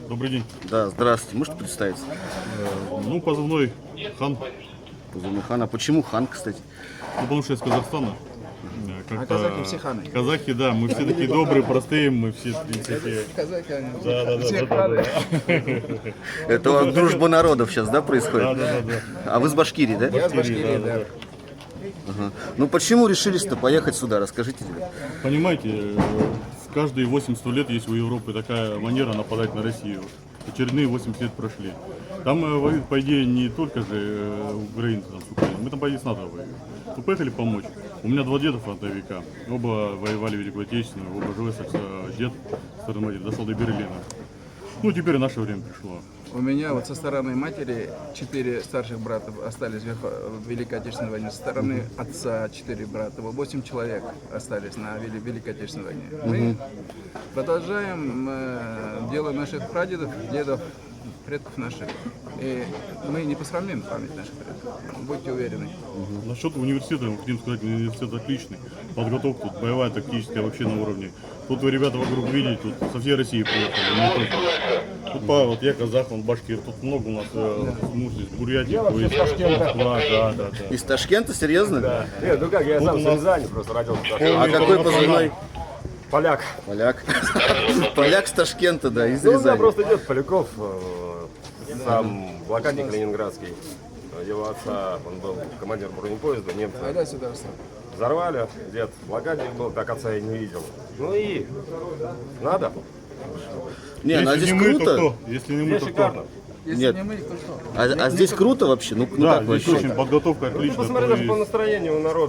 Добрый день. Да, здравствуйте. Можете представиться? Ну, позывной Хан. Позывной Хан. А почему Хан, кстати? Ну, потому что я из Казахстана. казахи все ханы. Казахи, да, мы все такие добрые, простые, мы все, в принципе... Казахи, они Да. Это вот дружба народов сейчас, да, происходит? Да. А вы с Башкирии, да? Я с Башкирии, да. Ага. Ну почему решились-то поехать сюда? Расскажите, ребят. Понимаете, каждые 80 лет есть у Европы такая манера нападать на Россию. Очередные 80 лет прошли. Там воюют, по идее, не только же украинцы там, с Украиной. Мы там, по идее, с НАТО воюем. Мы поехали помочь. У меня два деда фронтовика. Оба воевали в Великую Отечественную, оба живы, дед старый матери дошел до Берлина. Ну, теперь наше время пришло. У меня вот со стороны матери 4 старших братов остались в Великой Отечественной войне. Со стороны отца 4 брата, 8 человек остались на Великой Отечественной войне. Мы продолжаем дело наших прадедов, дедов, предков наших. И мы не посрамим память наших предков. Будьте уверены. Насчет университета, мы хотим сказать, университет отличный. Подготовка тут боевая, тактическая, вообще на уровне. Тут вы, ребята, вокруг видите, тут со всей России приехали, не только. Тут вот я казах, он башкир, тут много у нас из Бурятии, да. Из Ташкента, серьезно? Да. Нет, ну как, я сам с Рязани, просто родился в Ташкенте. А какой позывной? Поляк. Поляк. Поляк с Ташкента, да, из Ну, у меня Рязани. просто дед Поляков, сам блокадник ленинградский. Его отца, он был командир бронепоезда, немцы Айда сюда, взорвали, дед блокадник был, так отца я не видел. Ну и надо. Не, ну а Если здесь не мы, то круто. кто? Если не мы, Здесь то шикарно. кто? Если Нет. не мы, то что? А здесь круто вообще? Ну Да, как здесь вообще? очень подготовка отличная. Посмотри даже по настроению у народа.